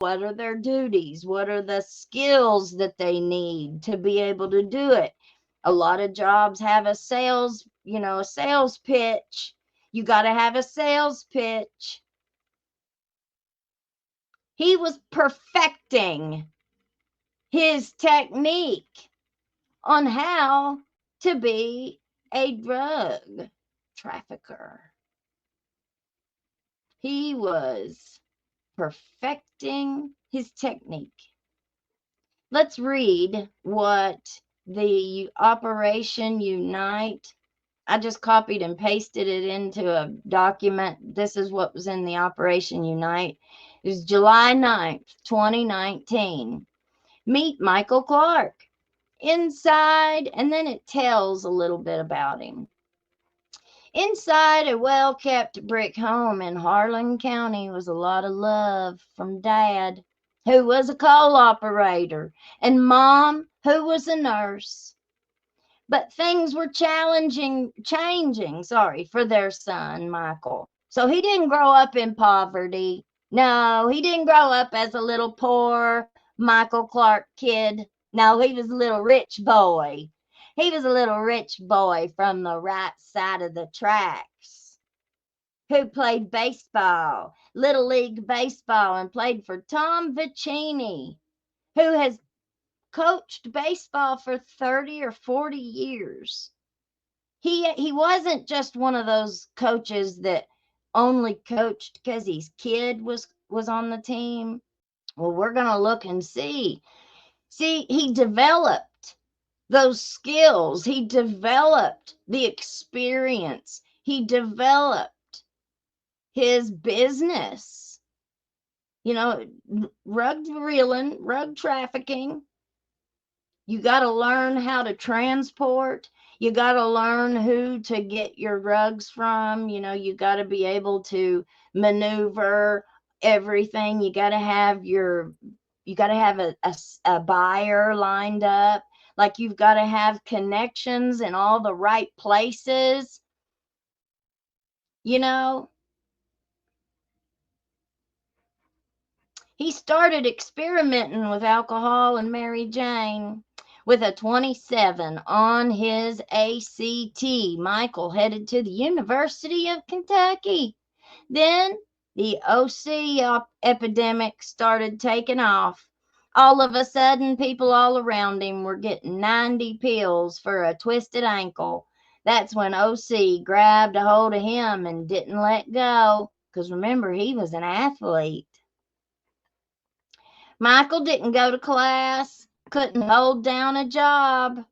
What are their duties? What are the skills that they need to be able to do it? A lot of jobs have a sales, a sales pitch. You got to have a sales pitch. He was perfecting his technique on how to be a drug trafficker. He was perfecting his technique. Let's read what the Operation Unite. I just copied and pasted it into a document. This is what was in the Operation Unite. It was July 9th, 2019. Meet Michael Clark. Inside, and then it tells a little bit about him. Inside a well-kept brick home in Harlan County was a lot of love from Dad, who was a coal operator, and Mom, who was a nurse. But things were changing, for their son, Michael. So he didn't grow up in poverty. No, he didn't grow up as a little poor Michael Clark kid. No, he was a little rich boy. He was a little rich boy from the right side of the tracks who played baseball, Little League Baseball, and played for Tom Vicini, who has coached baseball for 30 or 40 years. He wasn't just one of those coaches that only coached because his kid was on the team. Well, we're going to look and see. See, he developed those skills. He developed the experience. He developed his business. Rug trafficking. You got to learn how to transport. You got to learn who to get your rugs from. You got to be able to maneuver everything. You got to have a buyer lined up. Like you've got to have connections in all the right places. He started experimenting with alcohol and Mary Jane. With a 27 on his ACT, Michael headed to the University of Kentucky. Then the OC epidemic started taking off. All of a sudden, people all around him were getting 90 pills for a twisted ankle. That's when OC grabbed a hold of him and didn't let go. Because remember, he was an athlete. Michael didn't go to class, couldn't hold down a job.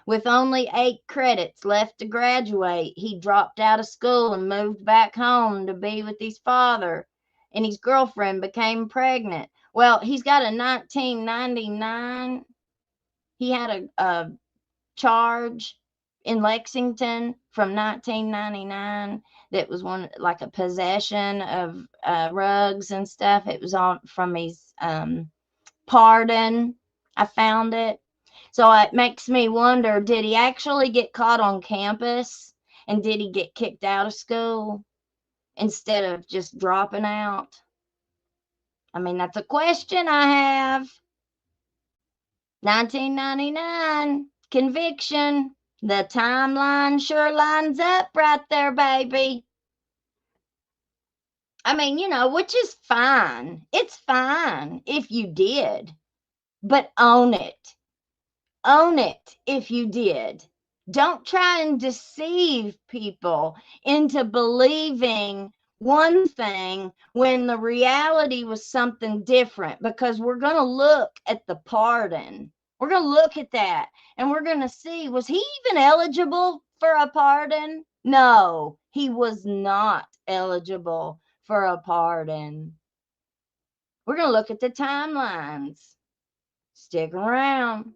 With only 8 credits left to graduate, he dropped out of school and moved back home to be with his father, and his girlfriend became pregnant. Well, he's got a 1999. He had a charge in Lexington from 1999 that was one like a possession of rugs and stuff. It was on from his pardon. I found it. So it makes me wonder, did he actually get caught on campus? And did he get kicked out of school instead of just dropping out? I mean, that's a question I have. 1999, conviction. The timeline sure lines up right there, baby. I mean, which is fine. It's fine if you did, but own it. Own it if you did. Don't try and deceive people into believing one thing when the reality was something different, because we're going to look at the pardon. We're going to look at that and we're going to see, was he even eligible for a pardon? No, he was not eligible for a pardon. We're going to look at the timelines. Stick around.